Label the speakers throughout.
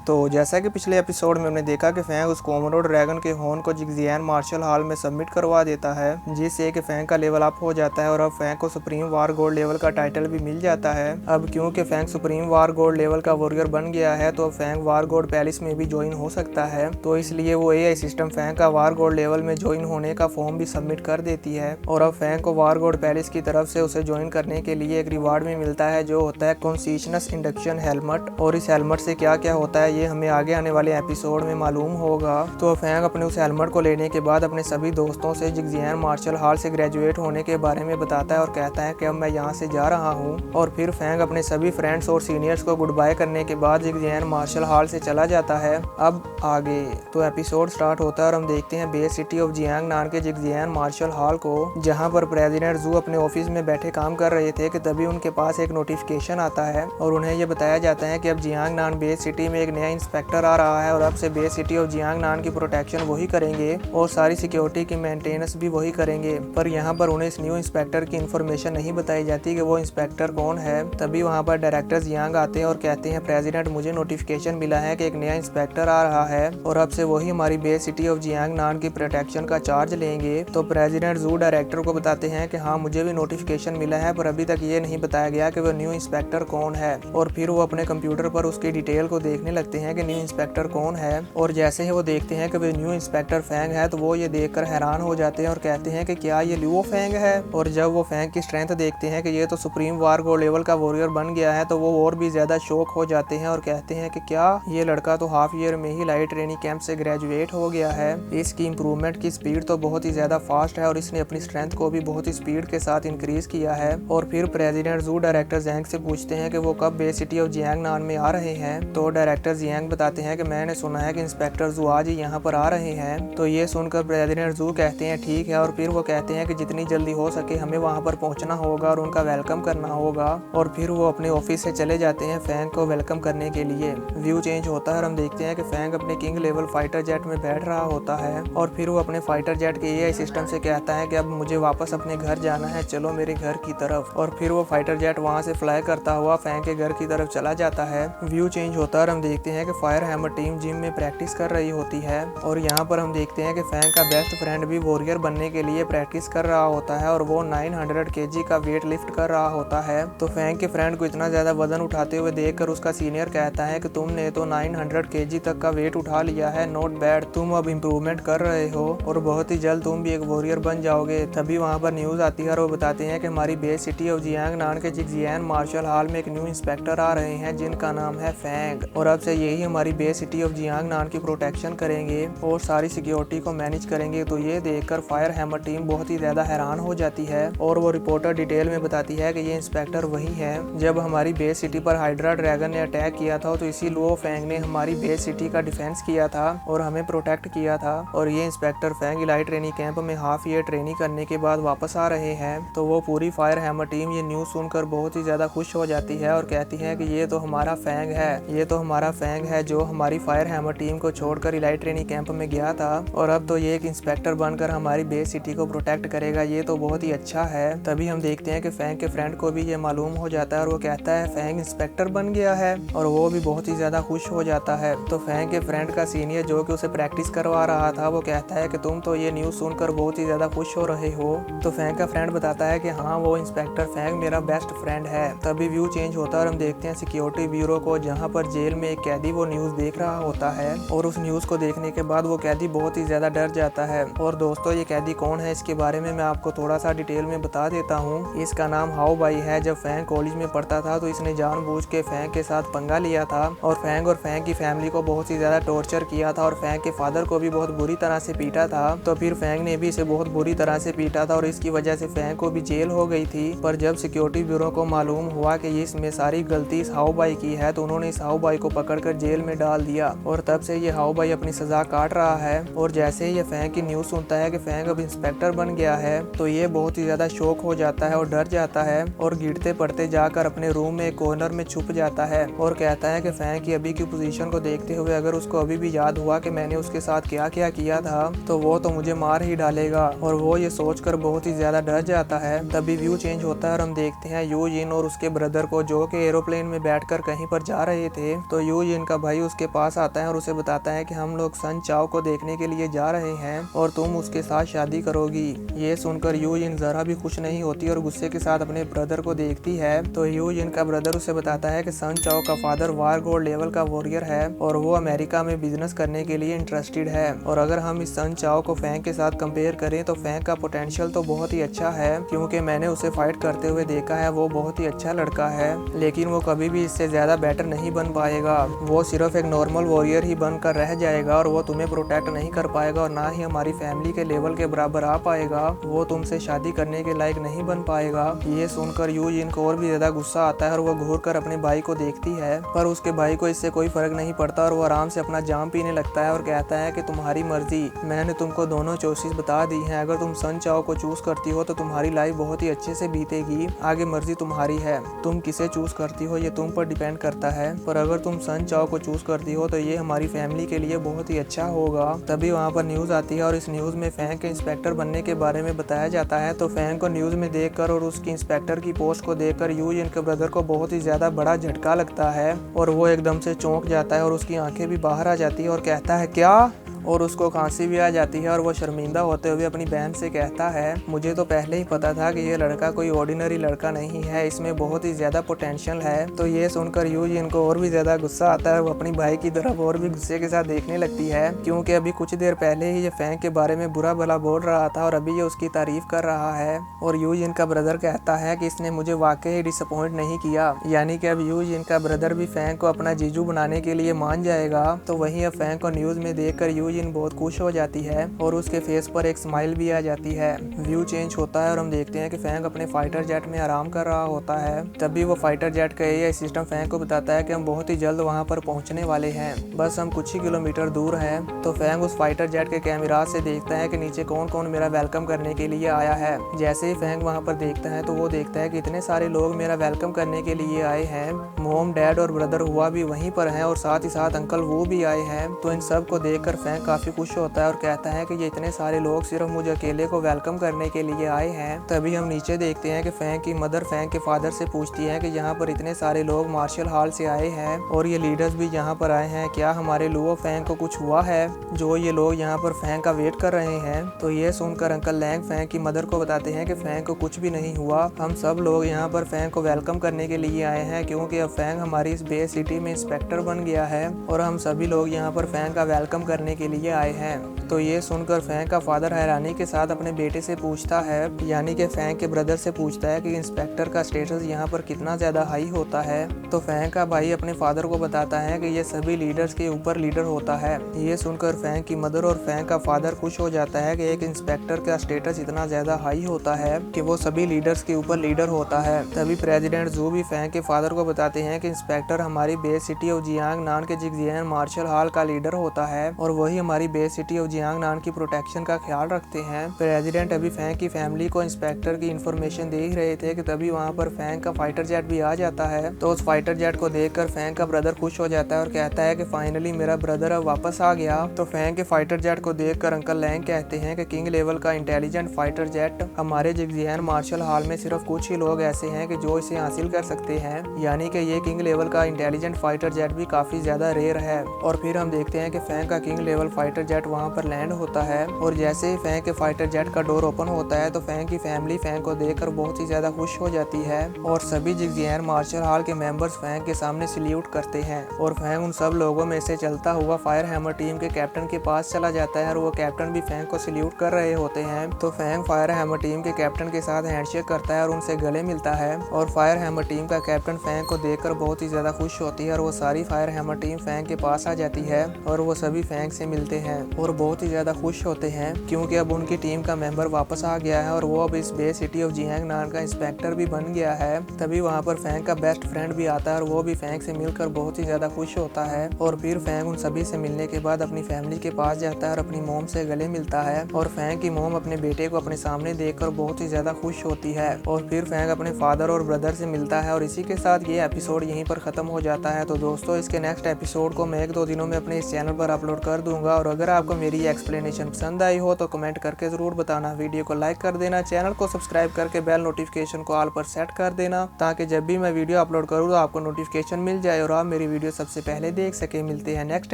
Speaker 1: तो जैसा कि पिछले एपिसोड में हमने देखा कि फैंग उस कोमोडो ड्रैगन के हॉर्न को जिगजियान मार्शल हॉल में सबमिट करवा देता है, जिससे कि फैंग का लेवल अप हो जाता है और अब फैंग को सुप्रीम वार गोल्ड लेवल का टाइटल भी मिल जाता है। अब क्योंकि फैंग सुप्रीम वार गोल्ड लेवल का वॉरियर बन गया है तो अब फैंग वार गोल्ड पैलेस में भी ज्वाइन हो सकता है, तो इसलिए वो एआई सिस्टम फैंग का वार गोल्ड लेवल में ज्वाइन होने का फॉर्म भी सबमिट कर देती है। और अब फैंग को वार गोल्ड पैलेस की तरफ से उसे ज्वाइन करने के लिए एक रिवार्ड भी मिलता है, जो होता है कॉन्सिशनस इंडक्शन हेलमेट। और इस हेलमेट से क्या क्या होता है ये हमें आगे आने वाले एपिसोड में मालूम होगा। तो फैंग अपने उस हेलमेट को लेने के बाद अपने सभी दोस्तों से जिगजियान मार्शल हॉल से ग्रेजुएट होने के बारे में बताता है और कहता है कि अब मैं यहाँ से जा रहा हूँ। और फिर फैंग अपने सभी फ्रेंड्स और सीनियर्स को गुड बाय करने के बाद जिगजियान मार्शल हॉल से चला जाता है। अब आगे तो एपिसोड स्टार्ट होता है और हम देखते हैं बेस सिटी ऑफ जियांग नान के जिगजियान मार्शल हॉल को, जहाँ पर प्रेसिडेंट जू अपने ऑफिस में बैठे काम कर रहे थे कि तभी उनके पास एक नोटिफिकेशन आता है और उन्हें यह बताया जाता है कि अब जियांग नान बेस सिटी में एक नया इंस्पेक्टर आ रहा है और अब से बेस सिटी ऑफ जियांग नान की प्रोटेक्शन वही करेंगे और सारी सिक्योरिटी की मेंटेनेंस भी वही करेंगे। पर यहाँ पर उन्हें इस न्यू इंस्पेक्टर की इन्फॉर्मेशन नहीं बताई जाती कि वो इंस्पेक्टर कौन है। तभी वहाँ पर डायरेक्टर जियांग आते हैं और कहते हैं प्रेसिडेंट मुझे नोटिफिकेशन मिला है कि एक नया इंस्पेक्टर आ रहा है और अब से वही हमारी बेस सिटी ऑफ जियांग नान की प्रोटेक्शन का चार्ज लेंगे। तो प्रेसिडेंट जू डायरेक्टर को बताते हैं कि हाँ मुझे भी नोटिफिकेशन मिला है, पर अभी तक ये नहीं बताया गया कि वो न्यू इंस्पेक्टर कौन है। और फिर वो अपने कंप्यूटर पर उसकी डिटेल को देखने लगते हैं कि न्यू इंस्पेक्टर कौन है। और जैसे ही वो देखते हैं कि वो न्यू इंस्पेक्टर फैंग है तो वो ये देखकर हैरान हो जाते हैं और कहते हैं कि क्या ये लियो फैंग है। और जब वो फैंग की स्ट्रेंथ देखते हैं कि ये तो सुप्रीम वार गोल्ड लेवल का वॉरियर बन गया है तो वो और भी ज्यादा शॉक हो जाते हैं और कहते हैं कि क्या ये लड़का तो हाफ ईयर में ही लाइट ट्रेनिंग कैंप से ग्रेजुएट हो गया है। इसकी इंप्रूवमेंट की स्पीड तो बहुत ही ज्यादा फास्ट है और इसने अपनी स्ट्रेंथ को भी बहुत ही स्पीड के साथ इंक्रीज किया है। और फिर प्रेसिडेंट जू डायरेक्टर जैंग से पूछते हैं कि वो कब बेस सिटी ऑफ जियांग नान में आ रहे हैं। तो डायरेक्टर जियांग बताते हैं कि मैंने सुना है कि इंस्पेक्टर जू आज ही यहाँ पर आ रहे हैं। तो ये सुनकर प्रेसिडेंट जू कहते हैं ठीक है, और फिर वो कहते हैं कि जितनी जल्दी हो सके हमें वहाँ पर पहुँचना होगा और उनका वेलकम करना होगा। और फिर वो अपने ऑफिस से चले जाते हैं फैंग को वेलकम करने के लिए। व्यू चेंज होता है और हम देखते हैं कि फैंग अपने किंग लेवल फाइटर जेट में बैठ रहा होता है और फिर वो अपने फाइटर जेट के एआई सिस्टम से कहता है कि अब मुझे वापस अपने घर जाना है, चलो मेरे घर की तरफ। और फिर वो फाइटर जेट वहाँ से फ्लाई करता हुआ फैंग के घर की तरफ चला जाता है। व्यू चेंज होता है और हम देखते हैं कि फायर हैमर टीम जिम में प्रैक्टिस कर रही होती है और यहाँ पर हम देखते हैं कि फैंग का बेस्ट फ्रेंड भी वॉरियर बनने के लिए प्रैक्टिस कर रहा होता है और वो 900 kg का वेट लिफ्ट कर रहा होता है। तो फैंग के फ्रेंड को इतना ज्यादा वजन उठाते हुए देखकर उसका सीनियर कहता है कि तुमने तो 900 kg तक का वेट उठा लिया है, नॉट बैड, तुम अब इम्प्रूवमेंट कर रहे हो और बहुत ही जल्द तुम भी एक वॉरियर बन जाओगे। तभी वहाँ पर न्यूज आती है और वो बताते हैं कि हमारी बेस सिटी ऑफ जियांग नान के जिगजियान मार्शल हॉल में एक न्यू इंस्पेक्टर आ रहे हैं जिनका नाम है फैंग और अब से यही हमारी बेस सिटी ऑफ जियांग नान की प्रोटेक्शन करेंगे और सारी सिक्योरिटी को मैनेज करेंगे। तो ये देखकर फायर हैमर टीम बहुत ही ज्यादा हैरान हो जाती है और वो रिपोर्टर डिटेल में बताती है कि ये इंस्पेक्टर वही है जब हमारी बेस सिटी पर हाइड्रा ड्रैगन ने अटैक किया था तो इसी लुओ फैंग ने हमारी बेस सिटी का डिफेंस किया था और हमें प्रोटेक्ट किया था। और ये inspector Fang elite training camp में हाफ ईयर ट्रेनिंग करने के बाद वापस आ रहे हैं। तो वो पूरी फायर हैमर टीम ये न्यूज सुनकर बहुत ही ज्यादा खुश हो जाती है और कहती है कि ये तो हमारा फैंग है, ये तो हमारा फैंग है जो हमारी फायर हैमर टीम को छोड़कर इलाइट ट्रेनिंग कैंप में गया था और अब तो ये एक इंस्पेक्टर बनकर हमारी बेस सिटी को प्रोटेक्ट करेगा, ये तो बहुत ही अच्छा है। तभी हम देखते हैं कि फैंग के फ्रेंड को भी ये मालूम हो जाता है और वो कहता है फैंग इंस्पेक्टर बन गया है और वो भी बहुत ही ज्यादा खुश हो जाता है। तो फैंग के फ्रेंड का सीनियर जो कि उसे प्रैक्टिस करवा रहा था वो कहता है कि तुम तो ये न्यूज सुनकर बहुत ही ज्यादा खुश हो रहे हो। तो फैंग का फ्रेंड बताता है कि हाँ वो इंस्पेक्टर फैंग मेरा बेस्ट फ्रेंड है। तभी व्यू चेंज होता है और हम देखते हैं सिक्योरिटी ब्यूरो को जहाँ पर जेल में एक कैदी वो न्यूज देख रहा होता है और उस न्यूज को देखने के बाद वो कैदी बहुत ही ज्यादा डर जाता है। और दोस्तों ये कैदी कौन है इसके बारे में मैं आपको थोड़ा सा डिटेल में बता देता हूँ। इसका नाम हाओ बाई है। जब फैंग कॉलेज में पढ़ता था तो इसने जानबूझ के फैंग के साथ पंगा लिया था और फैंग की फैमिली को बहुत ही ज्यादा टॉर्चर किया था और फैंग के फादर को भी बहुत बुरी तरह से पीटा था। तो फिर फैंग ने भी इसे बहुत बुरी तरह से पीटा था और इसकी वजह से फैंग को भी जेल हो गई थी। पर जब सिक्योरिटी ब्यूरो को मालूम हुआ कि इसमें सारी गलती इस हाओ बाई की है तो उन्होंने इस हाओ बाई को पकड़कर जेल में डाल दिया और तब से ये हाओ बाई अपनी सजा काट रहा है। और जैसे ही ये फैंग की न्यूज सुनता है कि फैंग अब इंस्पेक्टर बन गया है तो ये बहुत ही ज्यादा शॉक हो जाता है और डर जाता है और गिरते पड़ते जाकर अपने रूम में कॉर्नर में छुप जाता है और कहता है कि फैंग की अभी की पोजीशन को देखते हुए अगर उसको अभी भी याद हुआ कि मैंने उसके साथ क्या क्या किया था तो वो तो मुझे मार ही डालेगा और वो ये सोचकर बहुत ही ज्यादा डर जाता है। तभी व्यू चेंज होता है और हम देखते हैं यू जिन और उसके ब्रदर को जो कि एरोप्लेन में बैठकर कहीं पर जा रहे थे। तो यू जिन का भाई उसके पास आता है और उसे बताता है कि हम लोग सन चाओ को देखने के लिए जा रहे हैं और तुम उसके साथ शादी करोगी। ये सुनकर यू जिन जरा भी खुश नहीं होती और गुस्से के साथ अपने ब्रदर को देखती है। तो यू जिन का ब्रदर उसे बताता है कि सन चाओ का फादर वार गोल्ड लेवल का वॉरियर है और वो अमेरिका में बिजनेस करने के लिए इंटरेस्टेड है। और अगर हम इस सन चाओ को फैंग के साथ कंपेयर करें तो फैंग का पोटेंशियल तो बहुत ही अच्छा है, क्योंकि मैंने उसे फाइट करते हुए देखा है। वो बहुत ही अच्छा लड़का है, लेकिन वो कभी भी इससे ज्यादा बेटर नहीं बन पाएगा। वो सिर्फ एक नॉर्मल वॉरियर ही बनकर रह जाएगा और वो तुम्हें प्रोटेक्ट नहीं कर पाएगा और ना ही हमारी फैमिली के लेवल के बराबर आ पाएगा। वो तुमसे शादी करने के लायक नहीं बन पाएगा। ये सुनकर यू जिन को और भी ज्यादा गुस्सा आता है और वो घूर कर अपने भाई को देखती है, पर उसके भाई को इससे कोई फर्क नहीं पड़ता और वो आराम से अपना जाम पीने लगता है और कहता है कि तुम्हारी मर्जी, मैंने तुमको दोनों चॉइसेस बता दी हैं। अगर तुम सन चाओ को चूज करती हो तो तुम्हारी लाइफ बहुत ही अच्छे से बीतेगी, आगे मर्जी तुम्हारी है। तुम किसे चूज करती हो ये तुम पर डिपेंड करता है, पर अगर तुम सन चाओ को चूज करती हो तो ये हमारी फैमिली के लिए बहुत ही अच्छा होगा। तभी वहाँ पर न्यूज आती है और इस न्यूज में फैंग के इंस्पेक्टर बनने के बारे में बताया जाता है। तो फैंग को न्यूज में देखकर और उसकी इंस्पेक्टर की पोस्ट को देखकर यू जिन के ब्रदर को बहुत ही ज्यादा बड़ा झटका लगता है और वो एकदम से चौंक जाता है और उसकी आंखें भी बाहर आ जाती है और कहता है क्या, और उसको खांसी भी आ जाती है और वो शर्मिंदा होते हुए अपनी बहन से कहता है मुझे तो पहले ही पता था कि ये लड़का कोई ऑर्डिनरी लड़का नहीं है, इसमें बहुत ही ज्यादा पोटेंशियल है। तो ये सुनकर यू जिन को और भी ज्यादा गुस्सा आता है। वो अपनी भाई की तरफ और भी गुस्से के साथ देखने लगती है, क्योंकि अभी कुछ देर पहले ही ये फैंग के बारे में बुरा भला बोल रहा था और अभी ये उसकी तारीफ कर रहा है। और यू जिन का ब्रदर कहता है कि इसने मुझे वाकई ही डिसअपॉइंट नहीं किया, यानी कि अब यू जिन का ब्रदर भी फैंग को अपना जीजू बनाने के लिए मान जाएगा। तो वहीं अब फैंग को न्यूज में देखकर यू जिन बहुत खुश हो जाती है और उसके फेस पर एक स्माइल भी आ जाती है। व्यू चेंज होता है और हम देखते हैं कि फैंग अपने फाइटर जेट में आराम कर रहा होता है। तभी वो फाइटर जेट का एआई सिस्टम फैंग को बताता है कि हम बहुत ही जल्द वहां पर पहुंचने वाले हैं, बस हम कुछ ही किलोमीटर दूर हैं। तो फैंग उस फाइटर जेट के कैमरा से देखता है कि नीचे कौन कौन मेरा वेलकम करने के लिए आया है। जैसे ही फैंग वहां पर देखता है तो वो देखता है कि इतने सारे लोग मेरा वेलकम करने के लिए आए हैं। मॉम, डैड और ब्रदर हुआ भी वहीं पर हैं और साथ ही साथ अंकल वो भी आए हैं। तो इन सब को देखकर फैंग काफी खुश होता है और कहता है कि ये इतने सारे लोग सिर्फ मुझे अकेले को वेलकम करने के लिए आए हैं। तभी हम नीचे देखते हैं कि फैंग की मदर फैंग के फादर से पूछती है कि यहाँ पर इतने सारे लोग मार्शल हॉल से आए हैं और ये लीडर्स भी यहाँ पर आए हैं, क्या हमारे लुओ फैंग को कुछ हुआ है जो ये लोग यहाँ पर फैंग का वेट कर रहे हैं। तो ये सुनकर अंकल लैंग फैंग की मदर को बताते हैं कि फैंग को कुछ भी नहीं हुआ, हम सब लोग यहाँ पर फैंग को वेलकम करने के लिए आए हैं, क्योंकि अब फैंग हमारी इस बे सिटी में इंस्पेक्टर बन गया है और हम सभी लोग यहाँ पर फैंग का वेलकम करने के लिए आए हैं। तो ये सुनकर फैंग का फादर हैरानी के साथ अपने बेटे से पूछता है, यानी कि फैंग के ब्रदर से पूछता है कि इंस्पेक्टर का स्टेटस यहाँ पर कितना ज्यादा हाई होता है। तो फैंग का भाई अपने फादर को बताता है कि ये सभी लीडर्स के ऊपर लीडर होता है। ये सुनकर फैंग की मदर और फैंग का फादर खुश हो जाता है कि एक इंस्पेक्टर का स्टेटस इतना ज्यादा हाई होता है कि वो सभी लीडर्स के ऊपर लीडर होता है। तभी प्रेसिडेंट जू भी फैंग के फादर को बताते हैं कि इंस्पेक्टर हमारी बेस सिटी ऑफ जियांग नान के जिगजियान मार्शल हॉल का लीडर होता है और वही हमारी बेस सिटी ऑफ जियांग नान की प्रोटेक्शन का ख्याल रखते हैं। प्रेसिडेंट अभी फैंग की फैमिली को इंस्पेक्टर की इन्फॉर्मेशन दे ही रहे थे कि तभी वहां पर फैंग का फाइटर जेट भी आ जाता है। तो उस फाइटर जेट को देखकर फैंग का ब्रदर खुश हो जाता है और कहता है कि फाइनली मेरा ब्रदर अब वापस आ गया। तो फैंग के फाइटर जेट को देखकर अंकल लैंग कहते हैं कि किंग लेवल का इंटेलिजेंट फाइटर जेट हमारे जिगजियान मार्शल हॉल में सिर्फ कुछ ही लोग ऐसे हैं कि जो इसे हासिल कर सकते हैं, यानी कि ये किंग लेवल का इंटेलिजेंट फाइटर जेट भी काफी ज्यादा रेयर है। और फिर हम देखते हैं कि फैंग का किंग लेवल फाइटर जेट वहां पर लैंड होता है और जैसे ही फैंग के फाइटर जेट का डोर ओपन होता है तो फैंग की फैमिली फैंग को देखकर बहुत ही ज्यादा खुश हो जाती है और सभी जिगजियान मार्शल हॉल के मेंबर्स फैंग के सामने सल्यूट करते हैं। और फैंग उन सब लोगों में से चलता हुआ फायर हैमर टीम के कैप्टन के पास चला जाता है और वो कैप्टन भी फैंग को सल्यूट कर रहे होते हैं। तो फैंग फायर हैमर टीम के कैप्टन के साथ हैंडशेक करता है और उनसे गले मिलता है और फायर हैमर टीम का कैप्टन फैंग को देखकर बहुत ही ज्यादा खुश होती है और वो सारी फायर हैमर टीम फैंग के पास आ जाती है और वो सभी फैंग से मिलते हैं और बहुत ही ज्यादा खुश होते हैं, क्योंकि अब उनकी टीम का मेंबर वापस आ गया है और वो अब इस बे सिटी ऑफ जियांग नान का इंस्पेक्टर भी बन गया है। तभी वहाँ पर फैंग का बेस्ट फ्रेंड भी आता है और वो भी फैंग से मिलकर बहुत ही ज्यादा खुश होता है। और फिर फैंग उन सभी से मिलने के बाद अपनी फैमिली के पास जाता है और अपनी मोम से गले मिलता है और फैंग की मोम अपने बेटे को अपने सामने देखकर बहुत ही ज्यादा खुश होती है। और फिर फैंग अपने फादर और ब्रदर से मिलता है और इसी के साथ ये एपिसोड यहीं पर खत्म हो जाता है। तो दोस्तों, इसके नेक्स्ट एपिसोड को मैं 1-2 दिनों में अपने इस चैनल पर अपलोड कर दूंगा और अगर आपको मेरी एक्सप्लेनेशन पसंद आई हो तो कमेंट करके ज़रूर बताना। वीडियो को लाइक कर देना, चैनल को सब्सक्राइब करके बेल नोटिफिकेशन को ऑल पर सेट कर देना ताकि जब भी मैं वीडियो अपलोड करूँ तो आपको नोटिफिकेशन मिल जाए और आप मेरी वीडियो सबसे पहले देख सके। मिलते हैं नेक्स्ट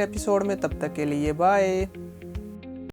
Speaker 1: एपिसोड में, तब तक के लिए बाय।